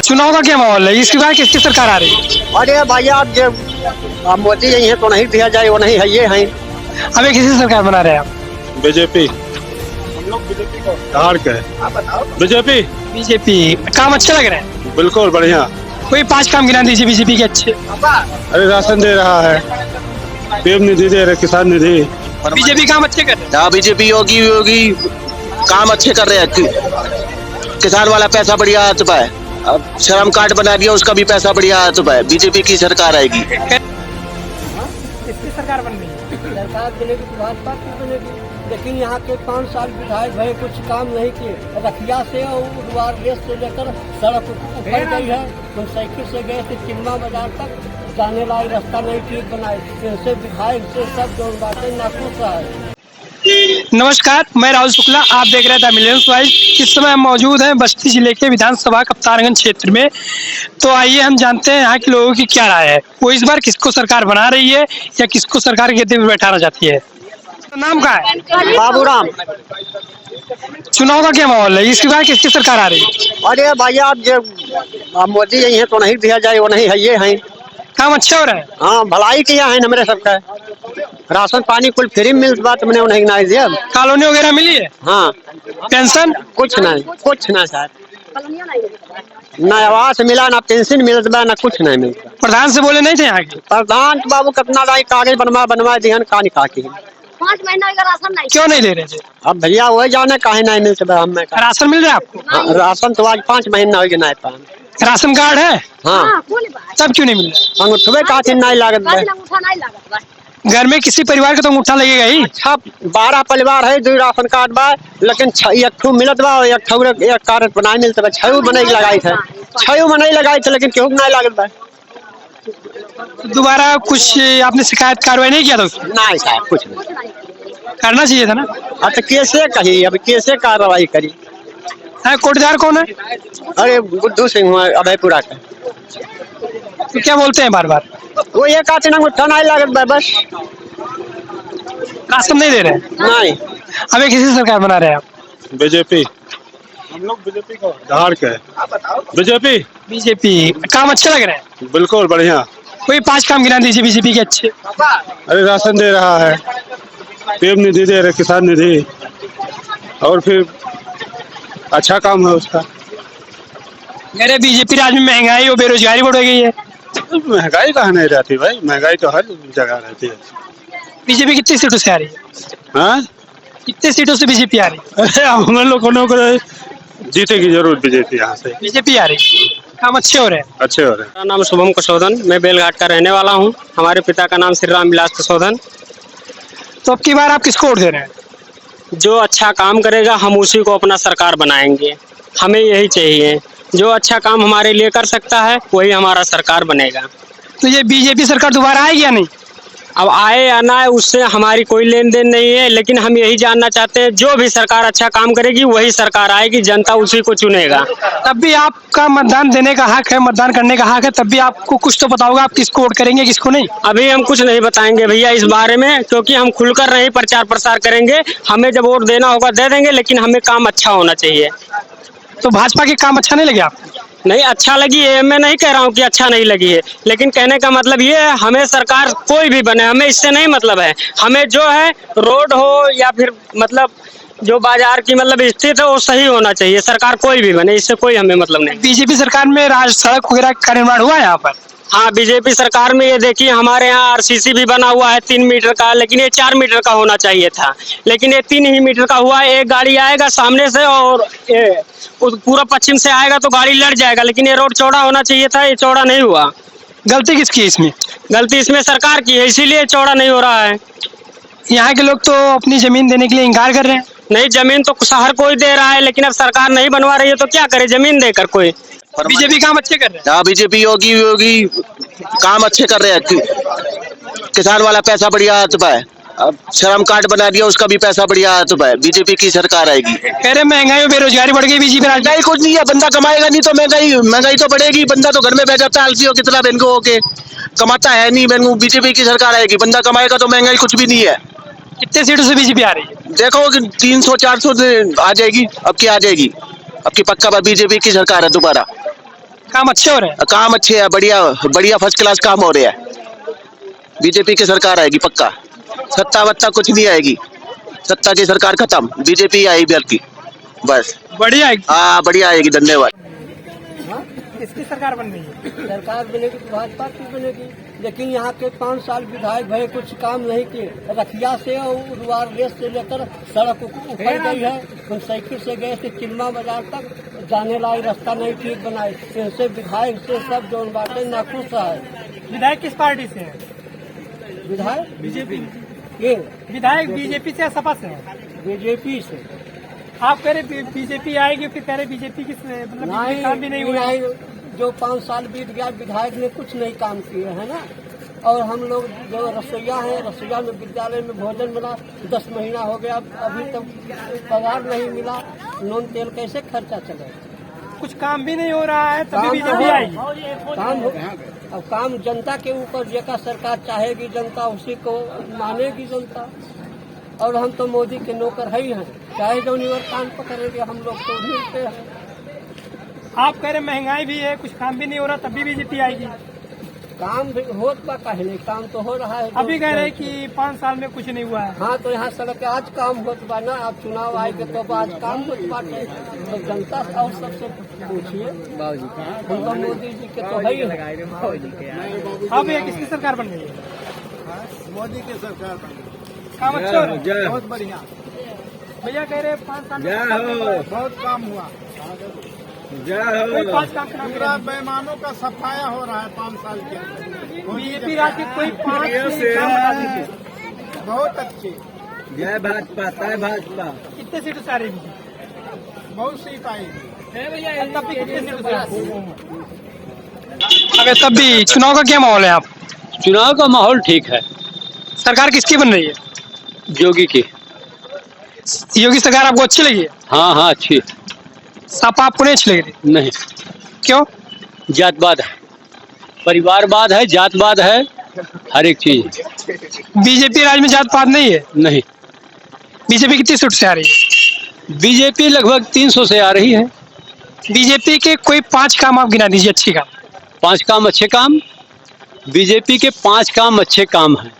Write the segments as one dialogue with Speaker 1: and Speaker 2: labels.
Speaker 1: चुनाव का क्या माहौल है? इसके बाद किसकी सरकार आ रही है?
Speaker 2: अरे भैया अब मोदी यही है तो नहीं दिया जाए, वो नहीं है, ये है।
Speaker 1: अभी किसी सरकार बना रहे हैं आप?
Speaker 3: बीजेपी। हम लोग बीजेपी को धार के बीजेपी।
Speaker 1: बीजेपी काम अच्छे लग रहे हैं?
Speaker 3: बिल्कुल बढ़िया।
Speaker 1: कोई 5 काम गिना दीजिए बीजेपी के अच्छे।
Speaker 3: अरे राशन दे रहा है, पीएम निधि दे रहे, किसान निधि।
Speaker 1: बीजेपी काम अच्छे कर रहे हैं?
Speaker 2: हाँ, बीजेपी योगी काम अच्छे कर रहे हैं। किसान वाला पैसा बढ़िया आ चुका है। अब श्रम कार्ड बना दिया, उसका भी पैसा बढ़िया आ चुका है। बीजेपी की सरकार आएगी।
Speaker 1: किसकी सरकार बन रही है?
Speaker 4: सरकार बनेगी तो भाजपा की बनेगी, लेकिन यहाँ के 5 साल विधायक भले कुछ काम नहीं किए। रखिया से और उद्वार देश से लेकर सड़क ऊपर गई है, हम साइकिल से गए थे चिन्मा बाजार तक, जाने लायक रास्ता नहीं ठीक बनाए। इनसे विधायक से सब जो बातें नाखुश है।
Speaker 1: नमस्कार, मैं राहुल शुक्ला, आप देख रहे थे मिलियंस वाइज। इस समय हम मौजूद हैं बस्ती जिले के विधानसभा कप्तानगंज क्षेत्र में। तो आइए हम जानते हैं यहाँ के लोगों की क्या राय है, वो इस बार किसको सरकार बना रही है या किसको सरकार के गद्दे पर बैठाना चाहती है। तो नाम क्या है?
Speaker 2: बाबूराम।
Speaker 1: चुनाव का क्या माहौल है? इसके बाद किसकी सरकार आ रही है?
Speaker 2: अरे भैया अब मोदी यही है तो नहीं दिया जाए, वो नहीं है, ये है।
Speaker 1: काम अच्छे हो रहे हैं?
Speaker 2: हाँ, भलाई किया है हमारे सबका। राशन पानी कुल फ्री मिल बात मैंने उन्हें नहीं दिया।
Speaker 1: कॉलोनी वगैरह मिली है?
Speaker 2: हाँ,
Speaker 1: पेंशन?
Speaker 2: कुछ नहीं सर। ना आवास मिला, ना पेंशन मिलता, ना कुछ नहीं मिलता।
Speaker 1: प्रधान से बोले नहीं थे यहाँ के?
Speaker 2: प्रधान बाबू कितना राय कागज बनवा दिहन का निकाह की।
Speaker 5: 5 महीना का राशन नहीं।
Speaker 1: क्यों नहीं दे रहे थे?
Speaker 2: अब भैया वही जाने काहे नहीं मिलता हमें।
Speaker 1: राशन मिल रहा है आपको?
Speaker 2: हाँ, राशन तो आज 5 महीना हो गया नहीं।
Speaker 1: राशन कार्ड है?
Speaker 2: हाँ,
Speaker 1: तब क्यों नहीं मिल रहा?
Speaker 2: अंगूठे काहे नहीं लागत है।
Speaker 1: घर में किसी परिवार का तो अंगूठा लगेगा ही।
Speaker 2: अच्छा, 12 परिवार है, 2 राशन कार्ड बा, लेकिन एक ठू मिलत बा और एक कार्ड बनाए मिलता बा। 6 बनाई लगाई थे, 6 बनाई लगाई थे, लेकिन केहू नहीं लागत बा।
Speaker 1: दोबारा कुछ आपने शिकायत कार्रवाई नहीं किया था उसमें?
Speaker 2: नहीं साहब, कुछ नहीं
Speaker 1: करना चाहिए था ना।
Speaker 2: अब तो कैसे कही, अब कैसे कार्रवाई करी।
Speaker 1: कोटदार कौन है?
Speaker 2: अरे गुड्डू सिंह हुआ अभयपुरा का।
Speaker 1: तो क्या बोलते हैं बार बार?
Speaker 2: वो एक आते ना अंगूठा नहीं लागत बा, बस।
Speaker 1: राशन नहीं दे रहे?
Speaker 2: नहीं।
Speaker 1: अभी किसी सरकार बना रहे हैं आप?
Speaker 3: बीजेपी। हम लोग बीजेपी को धार के बीजेपी।
Speaker 1: बीजेपी काम अच्छे लग रहे हैं?
Speaker 3: बिल्कुल बढ़िया।
Speaker 1: कोई 5 काम गिना दीजिए बीजेपी के अच्छे।
Speaker 3: अरे राशन दे रहा है, पीएम निधि दे रहे, किसान निधि, और फिर अच्छा काम है उसका।
Speaker 1: मेरे बीजेपी राज में महंगाई और बेरोजगारी बढ़ गई है।
Speaker 3: महंगाई कहाँ नहीं रहती भाई, महंगाई तो हर जगह रहती है।
Speaker 1: बीजेपी कितनी सीटों से आ रही है?
Speaker 3: हाँ,
Speaker 1: कितने सीटों से बीजेपी आ रही है?
Speaker 3: अरे हम लोग को जीतेगी जरूर बीजेपी यहाँ से।
Speaker 1: बीजेपी आ रही है, काम अच्छे हो रहे हैं।
Speaker 3: अच्छे हो रहे हैं।
Speaker 6: मेरा नाम शुभम कुशोधन, मैं बेलघाट का रहने वाला हूँ। हमारे पिता का नाम श्री राम विलास कुशोधन।
Speaker 1: तो अब की बार आप किसको वोट दे रहे हैं?
Speaker 6: जो अच्छा काम करेगा हम उसी को अपना सरकार बनाएंगे, हमें यही चाहिए। जो अच्छा काम हमारे लिए कर सकता है वही हमारा सरकार बनेगा।
Speaker 1: तो ये बीजेपी सरकार दोबारा आएगी या नहीं?
Speaker 6: अब आए या ना आए उससे हमारी कोई लेन देन नहीं है, लेकिन हम यही जानना चाहते हैं जो भी सरकार अच्छा काम करेगी वही सरकार आएगी, जनता उसी को चुनेगा।
Speaker 1: तब भी आपका मतदान देने का हक है, मतदान करने का हक है, तब भी आपको कुछ तो पता होगा आप किसको वोट करेंगे किसको नहीं।
Speaker 6: अभी हम कुछ नहीं बताएंगे भैया इस बारे में, क्योंकि हम खुलकर नहीं प्रचार प्रसार करेंगे। हमें जब वोट देना होगा दे देंगे, लेकिन हमें काम अच्छा होना चाहिए।
Speaker 1: तो भाजपा के काम अच्छा नहीं लगे आपको?
Speaker 6: नहीं, अच्छा लगी है, मैं नहीं कह रहा हूँ कि अच्छा नहीं लगी है, लेकिन कहने का मतलब ये है हमें सरकार कोई भी बने, हमें इससे नहीं मतलब है। हमें जो है रोड हो या फिर मतलब जो बाजार की मतलब स्थिति है वो सही होना चाहिए। सरकार कोई भी बने, इससे कोई हमें मतलब नहीं।
Speaker 1: बीजेपी सरकार में सड़क वगैरह का निर्माण हुआ है यहाँ पर?
Speaker 6: हाँ, बीजेपी सरकार में ये देखिए हमारे यहाँ आरसीसी भी बना हुआ है 3 मीटर का, लेकिन ये 4 मीटर का होना चाहिए था, लेकिन ये 3 ही मीटर का हुआ है। एक गाड़ी आएगा सामने से और ये पूरा पश्चिम से आएगा तो गाड़ी लड़ जाएगा, लेकिन ये रोड चौड़ा होना चाहिए था, ये चौड़ा नहीं हुआ।
Speaker 1: गलती किसकी है इसमें?
Speaker 6: गलती इसमें सरकार की है, इसीलिए चौड़ा नहीं हो रहा है।
Speaker 1: यहाँ के लोग तो अपनी जमीन देने के लिए इंकार कर रहे हैं।
Speaker 6: नहीं, जमीन तो शहर कोई दे रहा है, लेकिन अब सरकार नहीं बनवा रही है तो क्या करे जमीन देकर कोई।
Speaker 1: बीजेपी काम अच्छे कर रहे हैं?
Speaker 2: हाँ, बीजेपी योगी काम अच्छे कर रहे हैं। किसान वाला पैसा बढ़िया आ चुका है। अब श्रम कार्ड बना दिया, उसका भी पैसा बढ़िया आ चुका है। बीजेपी की सरकार आएगी।
Speaker 1: कह रहे महंगाई और बेरोजगारी बढ़ गई बीजेपी राज में।
Speaker 2: महंगाई कुछ नहीं है, बंदा कमाएगा नहीं तो महंगाई तो बढ़ेगी। बंदा तो घर में बैठ जाता है आलसी हो, कितना बैंक होके कमाता है नहीं। बीजेपी की सरकार आएगी, बंदा कमाएगा तो महंगाई कुछ भी नहीं है।
Speaker 1: कितने सीटों से बीजेपी आ रही है?
Speaker 2: देखो कि 300-400 आ जाएगी। अब की आ जाएगी, अब की पक्का बीजेपी की सरकार है दोबारा।
Speaker 1: काम अच्छे हो रहे हैं?
Speaker 2: काम अच्छे है, बढ़िया बढ़िया फर्स्ट क्लास काम हो रहा है। बीजेपी की सरकार आएगी पक्का, सत्ता वत्ता कुछ नहीं आएगी, सत्ता की सरकार खत्म, बीजेपी आएगी बल्कि बस।
Speaker 1: बढ़िया है।
Speaker 2: हाँ बढ़िया आएगी, धन्यवाद।
Speaker 1: किसकी सरकार बन रही है?
Speaker 4: सरकार बनेगी तो भाजपा की बनेगी, लेकिन यहाँ के 5 साल विधायक भले कुछ काम नहीं किए। रखिया से और उदवार रेस से लेकर सड़क ऊपर गई है, हम साइकिल से गए थे चिल्मा बाजार तक, जाने लायक रास्ता नहीं ठीक बनाए। इनसे विधायक से सब जो बातें नाखुश है।
Speaker 1: विधायक किस पार्टी से है?
Speaker 4: विधायक
Speaker 1: बीजेपी।
Speaker 4: ये
Speaker 1: विधायक बीजेपी से सपा से है?
Speaker 4: बीजेपी से
Speaker 1: आप कह रहे बीजेपी आएगी, फिर कह रहे बीजेपी की मतलब काम भी नहीं हुआ।
Speaker 4: जो 5 साल बीत गया, विधायक ने कुछ नहीं काम किए है ना। और हम लोग जो रसोईया हैं, रसोईया में विद्यालय में भोजन बना 10 महीना हो गया, अभी तक पगार नहीं मिला, नून तेल कैसे खर्चा चले।
Speaker 1: कुछ काम भी नहीं हो रहा है, तभी बीजेपी आएगी।
Speaker 4: अब काम जनता के ऊपर, जेका सरकार चाहेगी जनता उसी को मानेगी जनता। और हम तो मोदी के नौकर है ही हैं, चाहे जो निवर कान पकड़ेंगे हम लोग तो मिलते हैं।
Speaker 1: आप कह रहे महंगाई भी है, कुछ काम भी नहीं हो रहा, तभी बीजेपी आएगी।
Speaker 4: काम भी होत बा काहे नहीं, काम तो हो रहा है।
Speaker 1: अभी कह रहे कि 5 साल में कुछ नहीं हुआ है।
Speaker 4: हाँ तो यहाँ सड़क आज काम होत बा ना, आप चुनाव आएंगे तो आज काम होत बाटे, तो जनता और सबसे पूछिए। हम तो मोदी जी के तो है ही है।
Speaker 1: अब ये किसकी सरकार बन रही है?
Speaker 3: मोदी की सरकार बन गई।
Speaker 1: काम अच्छा हो रहा है?
Speaker 3: बहुत बढ़िया,
Speaker 1: भैया कह रहे 5 साल में
Speaker 3: बहुत काम हुआ।
Speaker 1: कोई 5 काम करा
Speaker 3: पूरा बेईमानों का सफाया हो रहा है 5 साल के अंदर।
Speaker 1: बीजेपी राज्य के कोई 5 काम बता दीजिए।
Speaker 3: बहुत अच्छी। जय भाजपा, जय भाजपा।
Speaker 1: कितने सीटों से आ रही है?
Speaker 3: बहुत सीट आएगी।
Speaker 1: तब भी कितने सीटों से आ रही है? अबे तब भी चुनाव का क्या माहौल है? आप
Speaker 7: चुनाव का माहौल ठीक है।
Speaker 1: सरकार किसकी बन रही है?
Speaker 7: योगी की।
Speaker 1: योगी सरकार आपको अच्छी लगी है?
Speaker 7: हाँ अच्छी।
Speaker 1: सपा आपको नहीं अच्छी लग रही?
Speaker 7: नहीं।
Speaker 1: क्यों?
Speaker 7: जातवाद है, परिवारवाद है, जातवाद है, हर एक चीज।
Speaker 1: बीजेपी राज्य में जात पात नहीं है?
Speaker 7: नहीं।
Speaker 1: बीजेपी कितनी सीट से आ रही है?
Speaker 7: बीजेपी लगभग 300 से आ रही है।
Speaker 1: बीजेपी के कोई 5 काम आप गिना दीजिए अच्छी काम।
Speaker 7: 5 काम अच्छे काम, बीजेपी के 5 काम अच्छे काम हैं।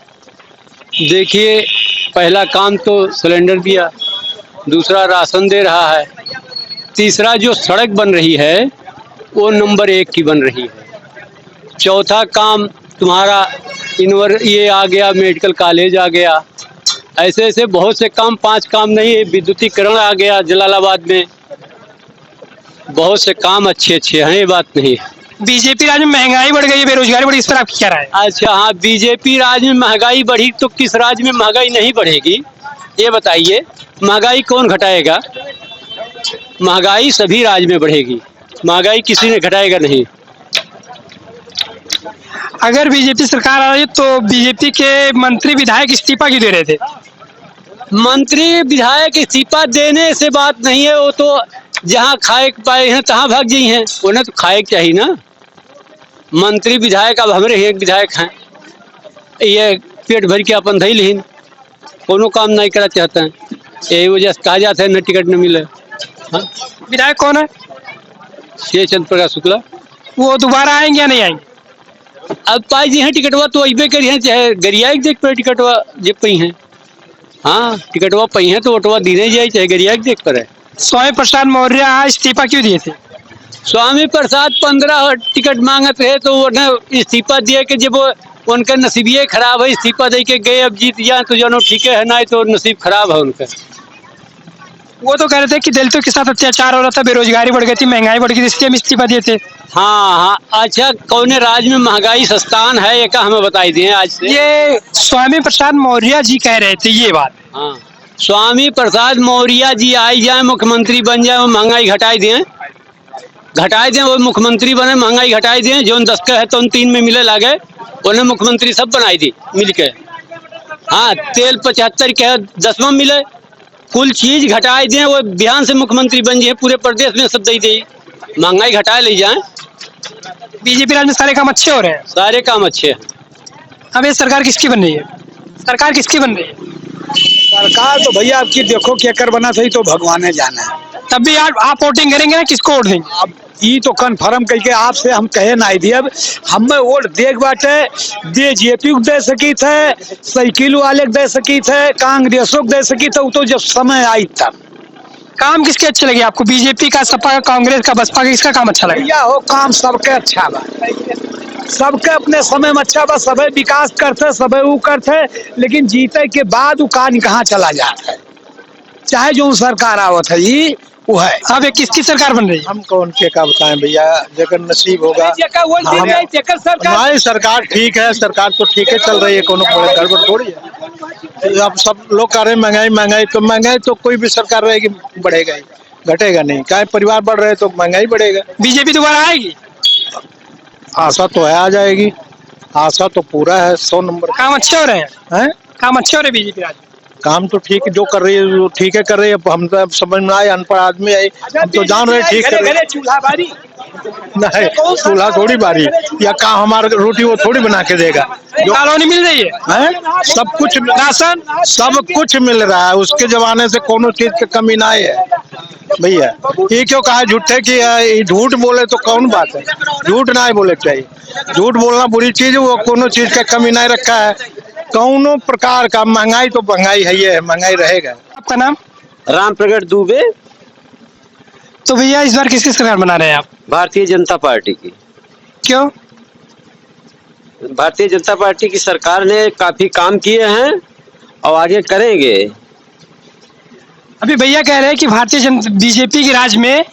Speaker 7: देखिए, पहला काम तो सिलेंडर दिया, दूसरा राशन दे रहा है, तीसरा जो सड़क बन रही है वो नंबर 1 की बन रही है, चौथा काम तुम्हारा ये आ गया, मेडिकल कॉलेज आ गया, ऐसे ऐसे बहुत से काम, 5 काम नहीं, विद्युतीकरण आ गया जलालाबाद में, बहुत से काम अच्छे हैं, ये बात नहीं है।
Speaker 1: बीजेपी राज्य में महंगाई बढ़ गई है, बेरोजगारी बढ़ी, इस पर आपकी क्या राय है?
Speaker 7: अच्छा हाँ, बीजेपी राज्य में महंगाई बढ़ी तो किस राज्य में महंगाई नहीं बढ़ेगी, ये बताइए। महंगाई कौन घटाएगा? महंगाई सभी राज्य में बढ़ेगी, महंगाई किसी ने घटाएगा नहीं।
Speaker 1: अगर बीजेपी सरकार आ रही है तो बीजेपी के मंत्री विधायक इस्तीफा क्यों दे रहे थे?
Speaker 7: मंत्री विधायक इस्तीफा देने से बात नहीं है, वो तो जहाँ खाए पाए हैं तहाँ भाग गई हैं, उन्हें तो खाए चाहिए ना। मंत्री विधायक अब हमारे एक विधायक हैं, ये पेट भर के अपन धैल ही कोनो काम नहीं करा चाहते हैं, यही वजह से कहा जाता है न टिकट न मिले। हाँ?
Speaker 1: विधायक कौन है?
Speaker 7: शेर चंद्र प्रकाश शुक्ला।
Speaker 1: वो दोबारा आएंगे या नहीं आएंगे?
Speaker 7: अब पाई जी हैं टिकटवा तो अबे करी हैं, चाहे गरिया देख पर टिकटवा जे पई हैं। हाँ, टिकटवा पई हैं तो वोटवा दीने जाए, चाहे गरिया देख पर है।
Speaker 1: स्वामी प्रसाद मौर्य इस्तीफा क्यों दिए थे?
Speaker 7: स्वामी प्रसाद 15 टिकट मांगत रहे तो उन्हें इस्तीफा दिया कि जब उनका नसीबिये खराब है, इस्तीफा दे के गए, अब जीत जाए तो जानो ठीक है, ना तो नसीब खराब है उनका।
Speaker 1: वो तो कह रहे थे कि दलितों के साथ अत्याचार हो रहा था, बेरोजगारी बढ़ गई थी, महंगाई बढ़ गई थी, इसलिए हम इस्तीफा दिए थे।
Speaker 7: हाँ, अच्छा कौन राज्य में महंगाई सस्तान है ये का हमें बताई दिए आज से?
Speaker 1: ये स्वामी प्रसाद मौर्य जी कह रहे थे ये बात।
Speaker 7: हाँ, स्वामी प्रसाद मौर्य जी आई जाए, मुख्यमंत्री बन जाए, वो महंगाई घटाई दें, वो मुख्यमंत्री बने, महंगाई घटाई दें, जो 10 का है तो 3 में मिले लागे, उन्हें मुख्यमंत्री सब बनाई दी मिल के। हाँ, तेल 75 के 10वां मिले, कुल चीज घटाई दें, वो बिहान से मुख्यमंत्री बन जाए, पूरे प्रदेश में सब दे दी, महंगाई घटाए ले जाए।
Speaker 1: बीजेपी राज्य में सारे काम अच्छे हो रहे हैं?
Speaker 7: सारे काम अच्छे हैं।
Speaker 1: अब ये सरकार किसकी बन रही है? सरकार किसकी बन रही है?
Speaker 8: सरकार तो भैया आपकी देखो क्या कर बना सही तो भगवान ने जाना है।
Speaker 1: तब भी आप वोटिंग करेंगे ना, किसको वोट देंगे?
Speaker 8: अब ई तो कन्फर्म करके आपसे हम कहे नहीं दिए। हमें वोट देख बाटे बीजेपी को दे सकी थे, साइकिल वाले को दे सकी थे, कांग्रेसों को दे सकी थे, वो तो जब समय आई तब।
Speaker 1: काम किसके अच्छे लगे आपको? बीजेपी का, सपा का, कांग्रेस का, बसपा का? किसका काम अच्छा लगे?
Speaker 8: भैया हो काम सबके अच्छा बा, सबके अपने समय में अच्छा बा, सबे विकास करते, सबे वो करते, लेकिन जीते के बाद वो कहाँ चला जाता है, चाहे जो सरकार आवत है ये वो है।
Speaker 1: अब ये किसकी सरकार बन रही है?
Speaker 3: हम कौन के का बताएं भैया, जगन नसीब होगा। हमारी सरकार ठीक है, सरकार तो ठीक है चल रही है, कोनो गड़बड़ थोड़ी है। अब सब लोग कह रहे हैं महंगाई, तो कोई भी सरकार रहेगी बढ़ेगा ही, घटेगा नहीं। क्या परिवार बढ़ रहे तो महंगाई बढ़ेगा।
Speaker 1: बीजेपी दोबारा आएगी?
Speaker 3: आशा तो है आ जाएगी, आशा तो पूरा है 100 नंबर।
Speaker 1: काम अच्छे हो रहे हैं? काम अच्छे हो रहे बीजेपी आज?
Speaker 3: काम तो ठीक जो कर रही है वो ठीक है कर रही है। हम तो समझ में आए, अनपढ़ आदमी है, हम तो जान रहे ठीक कर रहे।
Speaker 8: चूल्हा बारी
Speaker 3: नहीं, चूल्हा थोड़ी बारी या काम हमारे रोटी वो थोड़ी बना के देगा।
Speaker 1: कॉलोनी मिल रही है?
Speaker 3: सब कुछ
Speaker 1: राशन
Speaker 3: सब कुछ मिल रहा है, उसके जमाने से कोनो चीज की कमी नहीं है भैया। ये क्यों कहा झूठे की है, झूठ बोले तो कौन बात है, झूठ नहीं बोले चाहिए। झूठ बोलना बुरी चीज है, वो कोनो चीज का कमी नहीं रखा है कौनो प्रकार का। महंगाई तो महंगाई है, ये महंगाई रहेगा।
Speaker 1: आपका नाम?
Speaker 9: राम प्रगट दुबे।
Speaker 1: तो भैया इस बार किसकी सरकार बना रहे हैं आप?
Speaker 9: भारतीय जनता पार्टी की।
Speaker 1: क्यों?
Speaker 9: भारतीय जनता पार्टी की सरकार ने काफी काम किए हैं और आगे करेंगे।
Speaker 1: अभी भैया कह रहे हैं कि बीजेपी के राज में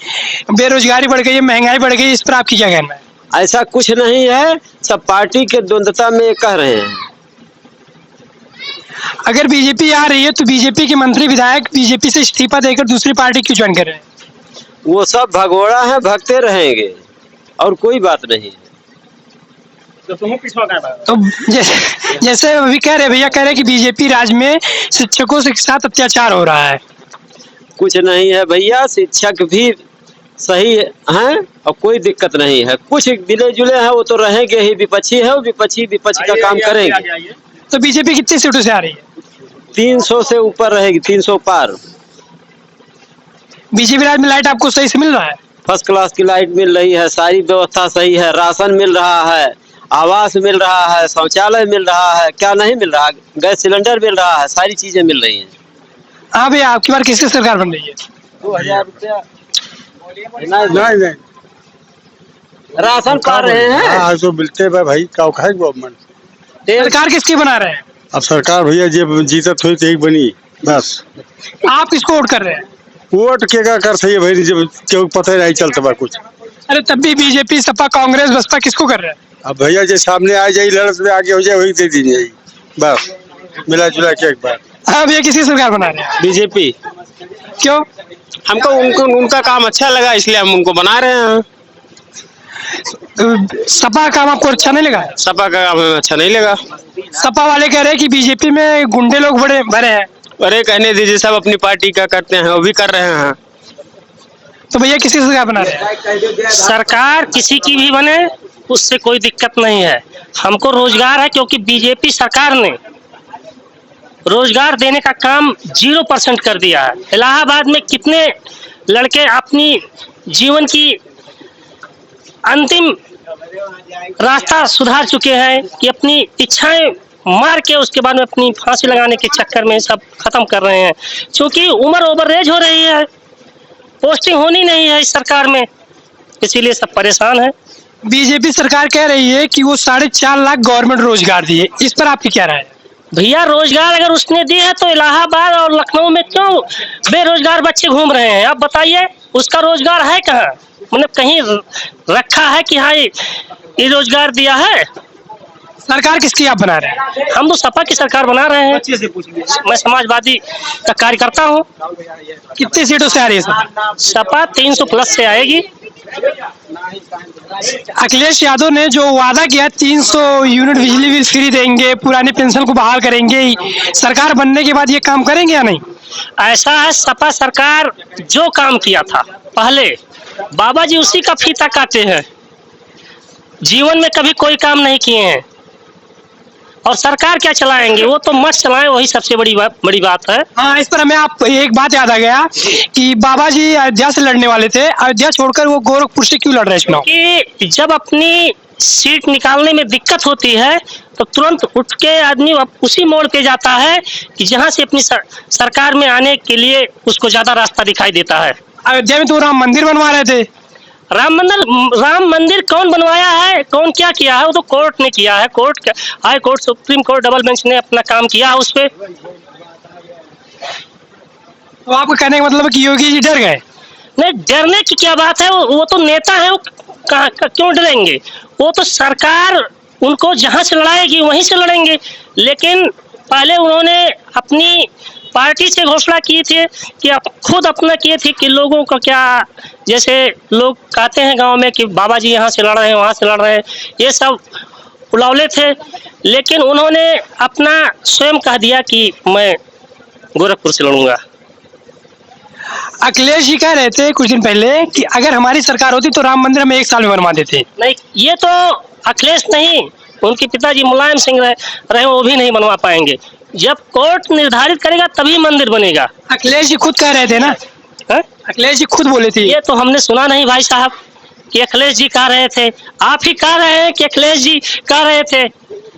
Speaker 1: बेरोजगारी बढ़ गई है, महंगाई बढ़ गई है, इस पर आपकी क्या कहना है?
Speaker 9: ऐसा कुछ नहीं है, सब पार्टी के द्वंद्वता में कह रहे हैं।
Speaker 1: अगर बीजेपी आ रही है तो बीजेपी के मंत्री विधायक बीजेपी से इस्तीफा देकर दूसरी पार्टी क्यों ज्वाइन कर रहे हैं?
Speaker 9: वो सब भगोड़ा है, भगते रहेंगे और कोई बात नहीं।
Speaker 1: तो जैसे अभी कह रहे भैया, कह रहे कि बीजेपी राज में शिक्षकों के साथ अत्याचार हो रहा है।
Speaker 9: कुछ नहीं है भैया, शिक्षक भी सही हैं और कोई दिक्कत नहीं है। कुछ मिले जुले हैं वो तो रहेंगे ही, विपक्षी है, विपक्षी विपक्ष का काम करेंगे।
Speaker 1: तो बीजेपी कितनी सीटों से आ रही है?
Speaker 9: 300 से ऊपर रहेगी, 300 पार।
Speaker 1: बीजेपी राज में लाइट आपको सही से मिल रहा है?
Speaker 9: फर्स्ट क्लास की लाइट मिल रही है, सारी व्यवस्था सही है, राशन मिल रहा है, आवास मिल रहा है, शौचालय मिल रहा है, क्या नहीं मिल रहा, गैस सिलेंडर मिल रहा है, सारी चीजें मिल रही हैं।
Speaker 1: हाँ भैया, आपकी बार किसकी सरकार बन रही है?
Speaker 9: 2000 रुपया
Speaker 3: नहीं
Speaker 9: राशन पा रहे हैं।
Speaker 3: हाँ तो मिलते भाई का गवर्नमेंट।
Speaker 1: सरकार किसकी बना रहे हैं?
Speaker 3: अब सरकार भैया जब जीतत हुई तो एक बनी बस।
Speaker 1: आप किसको वोट कर रहे हैं?
Speaker 3: वोट के का कर सही है भाई, जब क्यों पता नहीं चलता बा कुछ।
Speaker 1: अरे तब भी बीजेपी, सपा, कांग्रेस, बसपा किसको कर रहे हैं?
Speaker 3: अब भैया जो सामने आ जाए, लड़त में आगे हो जाए, वही दे दीजिए बस, मिला जुला के एक बार।
Speaker 1: हाँ भैया, किसकी सरकार बना रहे हैं?
Speaker 6: बीजेपी।
Speaker 1: क्यों?
Speaker 6: हमको उनका काम अच्छा लगा इसलिए हम उनको बना रहे हैं।
Speaker 1: सपा का काम आपको अच्छा नहीं लगा?
Speaker 6: सपा का काम हमें अच्छा नहीं लगा।
Speaker 1: सपा वाले कह रहे हैं कि बीजेपी में गुंडे लोग बड़े भरे हैं।
Speaker 6: अरे कहने दीजिए, सब अपनी पार्टी का करते हैं, वो भी कर रहे हैं।
Speaker 1: तो भैया किसकी सरकार बना रहे हैं?
Speaker 10: सरकार किसी की भी बने उससे कोई दिक्कत नहीं है, हमको रोजगार है, क्योंकि बीजेपी सरकार ने रोजगार देने का काम 0% कर दिया है। इलाहाबाद में कितने लड़के अपनी जीवन की अंतिम रास्ता सुधार चुके हैं कि अपनी इच्छाएं मार के उसके बाद में अपनी फांसी लगाने के चक्कर में सब खत्म कर रहे हैं, क्योंकि उम्र ओवरएज हो रही है, पोस्टिंग होनी नहीं है इस सरकार में, इसीलिए सब परेशान है।
Speaker 1: बीजेपी सरकार कह रही है कि वो 4.5 लाख गवर्नमेंट रोजगार दिए, इस पर आपकी क्या राय है?
Speaker 10: भैया रोजगार अगर उसने दी है तो इलाहाबाद और लखनऊ में क्यों बेरोजगार बच्चे घूम रहे हैं? आप बताइए, उसका रोजगार है कहाँ? मतलब कहीं रखा है कि हाँ ये रोजगार दिया है?
Speaker 1: सरकार किसकी आप बना रहे हैं?
Speaker 10: हम तो सपा की सरकार बना रहे हैं। मैं समाजवादी का कार्यकर्ता हूँ।
Speaker 1: कितनी सीटों से आ रही है
Speaker 10: सपा 300+ से आएगी।
Speaker 1: अखिलेश यादव ने जो वादा किया 300 यूनिट बिजली बिल फ्री देंगे, पुरानी पेंशन को बहाल करेंगे, सरकार बनने के बाद ये काम करेंगे या नहीं?
Speaker 10: ऐसा है, सपा सरकार जो काम किया था पहले, बाबा जी उसी का फीता काटे हैं, जीवन में कभी कोई काम नहीं किए हैं। और सरकार क्या चलाएंगे, वो तो मत चलाएं, वही सबसे बड़ी बात है।
Speaker 1: हाँ, इस पर हमें आप एक बात याद आ गया कि बाबा जी अयोध्या से लड़ने वाले थे, अयोध्या छोड़कर वो गोरखपुर से क्यों लड़ रहे हैं चुनाव?
Speaker 10: कि जब अपनी सीट निकालने में दिक्कत होती है तो तुरंत उठ के आदमी उसी मोड़ पे जाता है कि जहां से अपनी सरकार में आने के लिए उसको ज्यादा रास्ता दिखाई देता है।
Speaker 1: अयोध्या में तो राम मंदिर बनवा रहे थे।
Speaker 10: राम मंदिर कौन बनवाया है, कौन क्या किया है, वो तो कोर्ट ने किया है। High court, supreme court, double bench ने अपना काम किया है उस पे।
Speaker 1: तो आपको कहने का मतलब है कि योगी जी डर गए?
Speaker 10: नहीं, डरने की क्या बात है, वो तो नेता है, वो क्यों डरेंगे? वो तो सरकार उनको जहां से लड़ाएगी वहीं से लड़ेंगे। लेकिन पहले उन्होंने अपनी पार्टी से घोषणा की थी कि खुद अपना किए थे कि लोगों का क्या, जैसे लोग कहते हैं गांव में कि बाबा जी यहाँ से लड़ रहे हैं, वहां से लड़ रहे हैं, ये सब उलावले थे। लेकिन उन्होंने अपना स्वयं कह दिया कि मैं गोरखपुर से लड़ूंगा।
Speaker 1: अखिलेश जी कह रहे थे कुछ दिन पहले कि अगर हमारी सरकार होती तो राम मंदिर हम 1 साल में बनवा देते।
Speaker 10: नहीं, ये तो अखिलेश नहीं, उनके पिताजी मुलायम सिंह रहे, वो भी नहीं बनवा पाएंगे। जब कोर्ट निर्धारित करेगा तभी मंदिर बनेगा।
Speaker 1: अखिलेश जी खुद कह रहे थे ना? अखिलेश जी खुद बोले थे।
Speaker 10: ये तो हमने सुना नहीं भाई साहब कि अखिलेश जी कह रहे थे। आप ही कह रहे हैं कि अखिलेश जी कह रहे थे।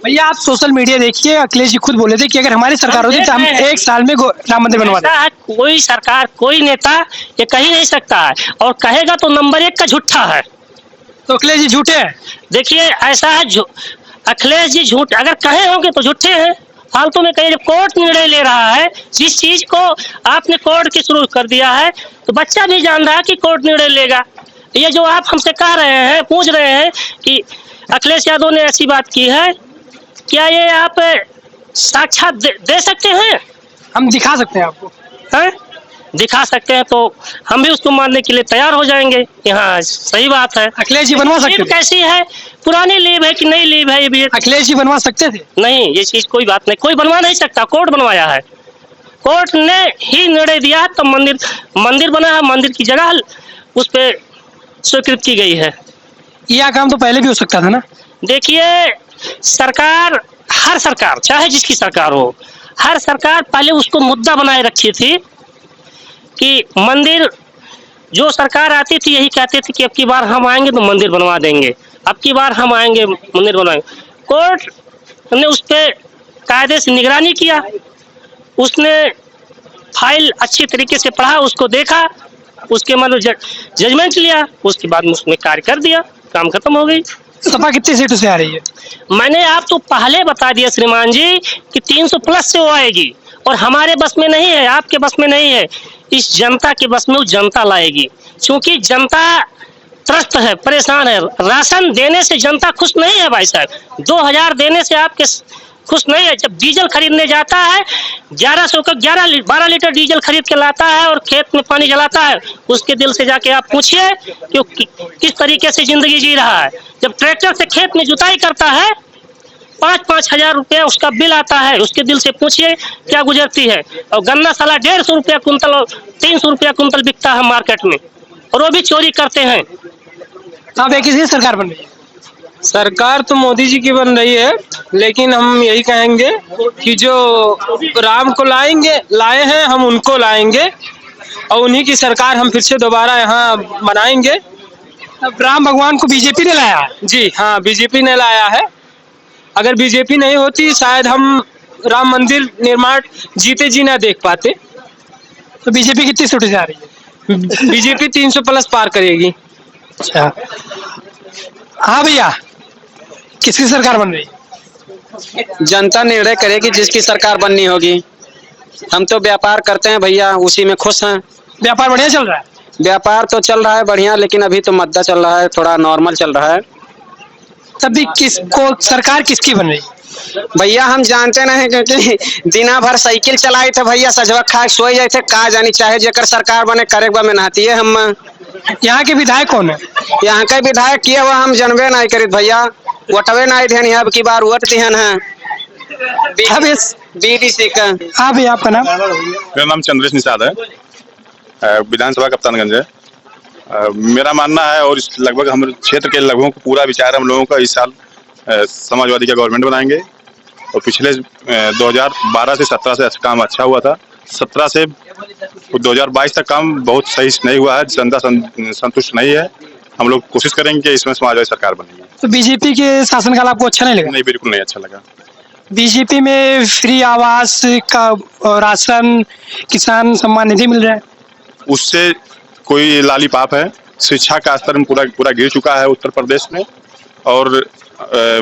Speaker 1: भैया आप सोशल मीडिया देखिए, अखिलेश जी खुद बोले थे कि अगर हमारी सरकार होती तो हम 1 साल में राम मंदिर बनवा देते।
Speaker 10: कोई सरकार, कोई नेता ये कह ही नहीं सकता है, और कहेगा तो नंबर 1 का झूठा है।
Speaker 1: तो अखिलेश जी झूठे हैं?
Speaker 10: देखिए ऐसा है, अखिलेश जी झूठ अगर कहे होंगे तो झूठे हैं। फालतू में कहीं, जब कोर्ट निर्णय ले रहा है, जिस चीज को आपने कोर्ट की शुरू कर दिया है तो बच्चा भी जान रहा है कि कोर्ट निर्णय लेगा। ये जो आप हमसे कह रहे हैं, पूछ रहे हैं कि अखिलेश यादव ने ऐसी बात की है, क्या ये आप साक्षात दे सकते हैं?
Speaker 1: हम दिखा सकते हैं आपको।
Speaker 10: हैं? दिखा सकते हैं तो हम भी उसको मानने के लिए तैयार हो जाएंगे। हाँ, सही बात है।
Speaker 1: अखिलेश जी बनवा सकते थे?
Speaker 10: कैसी है, पुरानी लीव है कि नई लीव है ये भी?
Speaker 1: अखिलेश जी बनवा सकते थे?
Speaker 10: नहीं, ये चीज कोई बात नहीं, कोई बनवा नहीं सकता, कोर्ट बनवाया है। कोर्ट ने ही निर्णय दिया तो मंदिर बना है, मंदिर की जगह उस पे स्वीकृत की गई है।
Speaker 1: यह काम तो पहले भी हो सकता था ना? देखिए,
Speaker 10: सरकार, हर सरकार, चाहे जिसकी सरकार हो, हर सरकार पहले उसको मुद्दा बनाए रखी थी कि मंदिर, जो सरकार आती थी यही कहते थे कि अब की बार हम आएंगे तो मंदिर बनवा देंगे, अब की बार हम आएंगे मंदिर बनवाएंगे। कोर्ट ने उस पर कायदे से निगरानी किया, उसने फाइल अच्छी तरीके से पढ़ा, उसको देखा, उसके मतलब जजमेंट लिया, उसके बाद उसने कार्य कर दिया, काम खत्म हो गई।
Speaker 1: सपा कितनी सीटों से आ रही है?
Speaker 10: मैंने आप तो पहले बता दिया श्रीमान जी कि 300 प्लस से वो आएगी, और हमारे बस में नहीं है, आपके बस में नहीं है, इस जनता के बस में वो जनता लाएगी। क्योंकि जनता त्रस्त है, परेशान है, राशन देने से जनता खुश नहीं है भाई साहब, 2000 देने से आपके खुश नहीं है। जब डीजल खरीदने जाता है 1100 का 12 लीटर डीजल खरीद के लाता है और खेत में पानी जलाता है, उसके दिल से जाके आप पूछिए कि किस तरीके से जिंदगी जी रहा है। जब ट्रैक्टर से खेत में जुताई करता है 5-5 हजार रुपया उसका बिल आता है, उसके दिल से पूछिए क्या गुजरती है। और गन्ना साला 150 रुपया कुंतल और 300 रुपया कुंतल बिकता है मार्केट में, और वो भी चोरी करते हैं।
Speaker 1: अब एक ही सरकार बन रही है।
Speaker 6: सरकार तो मोदी जी की बन रही है, लेकिन हम यही कहेंगे कि जो राम को लाए हैं हम उनको लाएंगे, और उन्हीं की सरकार हम फिर से दोबारा यहाँ बनाएंगे।
Speaker 1: अब राम भगवान को बीजेपी ने लाया?
Speaker 6: जी हाँ, बीजेपी ने लाया है। अगर बीजेपी नहीं होती शायद हम राम मंदिर निर्माण जीते जी ना देख पाते।
Speaker 1: तो बीजेपी कितनी सीटों से आ रही है?
Speaker 6: बीजेपी 300 प्लस पार करेगी।
Speaker 1: अच्छा, हाँ भैया, किसकी सरकार बन रही है?
Speaker 9: जनता निर्णय करेगी जिसकी सरकार बननी होगी। हम तो व्यापार करते हैं भैया, उसी में खुश हैं।
Speaker 1: व्यापार बढ़िया चल रहा है?
Speaker 9: व्यापार तो चल रहा है बढ़िया, लेकिन अभी तो मद्दा चल रहा है, थोड़ा नॉर्मल चल रहा है।
Speaker 1: तब भी किसको सरकार किसकी बन रही?
Speaker 9: भैया हम जानते नहीं, क्योंकि दिना भर साइकिल चलाई थे भैया, सजवा खा सोई जाए थे, का जानी चाहे जेकर सरकार बने करे बा मेहनती है। हम
Speaker 1: यहाँ के विधायक कौन है?
Speaker 9: यहाँ के विधायक किए हुआ हम जनबे नहीं करित भैया, वोटवे नहीं ध्यान, अब की बार वोट दिहन है बीडीसी का।
Speaker 1: हाँ भैया, आपका नाम?
Speaker 11: मेरा नाम चंद्रेश निषाद है, विधानसभा कप्तानगंज है। मेरा मानना है, और लगभग हम क्षेत्र के लोगों को पूरा विचार हम लोगों का, इस साल समाजवादी का गवर्नमेंट बनाएंगे और पिछले 2012 से 17 से काम अच्छा हुआ था। 17 से 2022 तक काम बहुत सही नहीं हुआ है, जनता संतुष्ट नहीं है। हम लोग कोशिश करेंगे कि इसमें समाजवादी सरकार बनेगी।
Speaker 1: तो बीजेपी के शासनकाल आपको अच्छा नहीं लगा?
Speaker 11: नहीं, बिल्कुल नहीं अच्छा लगा।
Speaker 1: बीजेपी में फ्री आवास का राशन, किसान सम्मान निधि मिल रहा है,
Speaker 11: उससे कोई लालीपाप है। शिक्षा का स्तर में पूरा गिर चुका है उत्तर प्रदेश में, और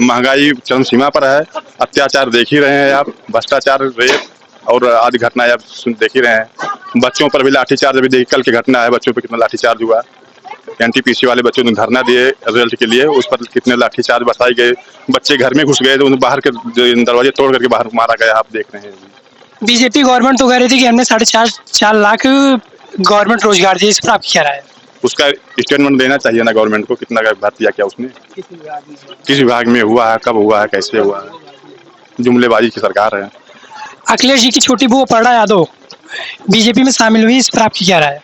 Speaker 11: महंगाई चरम सीमा पर है। अत्याचार देख ही रहे हैं आप, भ्रष्टाचार, रेप और आदि घटनाएं आप देख ही रहे हैं। बच्चों पर भी लाठीचार्ज, अभी देखिए कल की घटना है, बच्चों पर कितना लाठीचार्ज हुआ। एनटीपीसी वाले बच्चों ने धरना दिए रिजल्ट के लिए, उस पर कितने लाठीचार्ज बरसाए गए। बच्चे घर में घुस गए तो उन्हें बाहर के दरवाजे तोड़ करके बाहर मारा गया, आप देख रहे हैं।
Speaker 1: बीजेपी गवर्नमेंट तो कह रही थी कि हमने 4.5 लाख गवर्नमेंट रोजगार दिए, इस पर आपकी क्या राय है?
Speaker 11: उसका स्टेटमेंट देना चाहिए ना गवर्नमेंट को, कितना भर्ती किया उसने, किस विभाग में हुआ है, कब हुआ है, कैसे हुआ है। जुमलेबाजी की सरकार है।
Speaker 1: अखिलेश जी की छोटी बहू अपर्णा यादव बीजेपी में शामिल हुई, इस पर आपकी क्या राय है?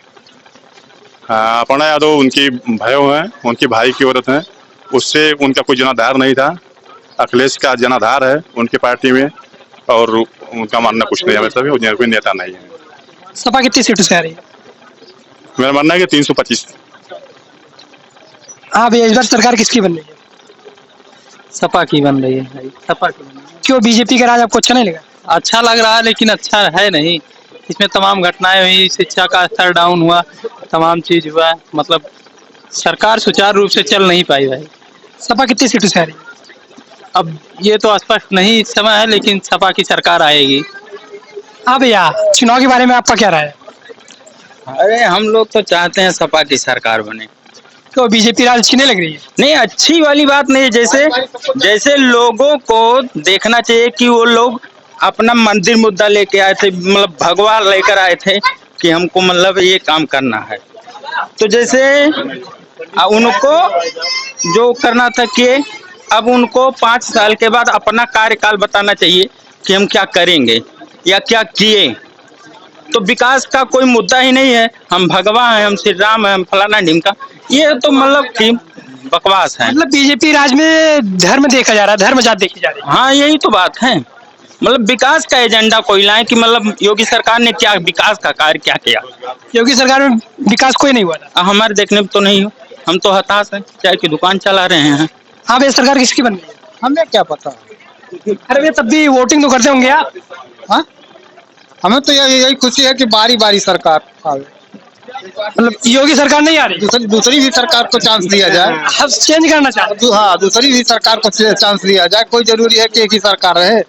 Speaker 11: हाँ, अपर्णा यादव उनकी भयो हैं, उनकी भाई की औरत हैं, उससे उनका कोई जनाधार नहीं था। अखिलेश का जनाधार है उनकी पार्टी में, और उनका मानना कुछ नहीं है, वैसे भी कोई नेता नहीं है।
Speaker 1: सपा कितनी सीटों से आ रही है?
Speaker 11: मेरा मानना है कि 325।
Speaker 1: हाँ भैया, इस बार सरकार किसकी बन रही है?
Speaker 6: सपा की बन रही है भाई, सपा की बन रही है।
Speaker 1: क्यों, बीजेपी का राज आपको अच्छा नहीं लगा?
Speaker 6: अच्छा लग रहा है लेकिन अच्छा है नहीं। इसमें तमाम घटनाएं हुई, शिक्षा का स्तर डाउन हुआ, तमाम चीज हुआ, मतलब सरकार सुचारू रूप से चल नहीं पाई भाई।
Speaker 1: सपा कितनी सीटों से आ रही है?
Speaker 6: अब ये तो स्पष्ट नहीं इस समय है, लेकिन सपा की सरकार आएगी।
Speaker 1: हाँ भैया, चुनाव के बारे में आपका क्या राय है?
Speaker 6: अरे हम लोग तो चाहते हैं सपा की सरकार बने।
Speaker 1: तो बीजेपी राज अच्छी नहीं लग रही है?
Speaker 6: नहीं, अच्छी वाली बात नहीं है। जैसे लोगों को देखना चाहिए कि वो लोग अपना मंदिर मुद्दा लेके आए थे, मतलब भगवान लेकर आए थे कि हमको मतलब ये काम करना है। तो जैसे उनको जो करना था कि अब उनको 5 साल के बाद अपना कार्यकाल बताना चाहिए कि हम क्या करेंगे या क्या किए। तो विकास का कोई मुद्दा ही नहीं है, हम भगवान हैं, हम श्री राम हैं, हम फलाना ढिमका, ये तो मतलब कि बकवास है।
Speaker 1: मतलब बीजेपी राज में धर्म देखा जा रहा है, धर्म जात देखी जा रही है।
Speaker 6: हाँ, यही तो बात है। मतलब विकास का एजेंडा कोई लाए कि मतलब योगी सरकार ने क्या विकास का कार्य क्या किया?
Speaker 1: योगी सरकार में विकास कोई नहीं हुआ था।
Speaker 6: हमारे देखने में तो नहीं हो, हम तो हताश हैं, चाय की दुकान चला रहे हैं।
Speaker 1: हाँ भैया, सरकार किसकी बन रही है?
Speaker 3: हमें क्या पता।
Speaker 1: अरे भैया, तब भी वोटिंग तो करते होंगे आप?
Speaker 3: हाँ, हमें तो यही खुशी है कि बारी बारी सरकार आवे।
Speaker 1: मतलब योगी सरकार नहीं आ रही,
Speaker 3: दूसरी भी सरकार को चांस दिया जाए।
Speaker 1: अब चेंज करना चाहते हैं।
Speaker 3: हाँ, दूसरी भी सरकार को चांस दिया जाए, कोई जरूरी है कि एक ही सरकार रहे।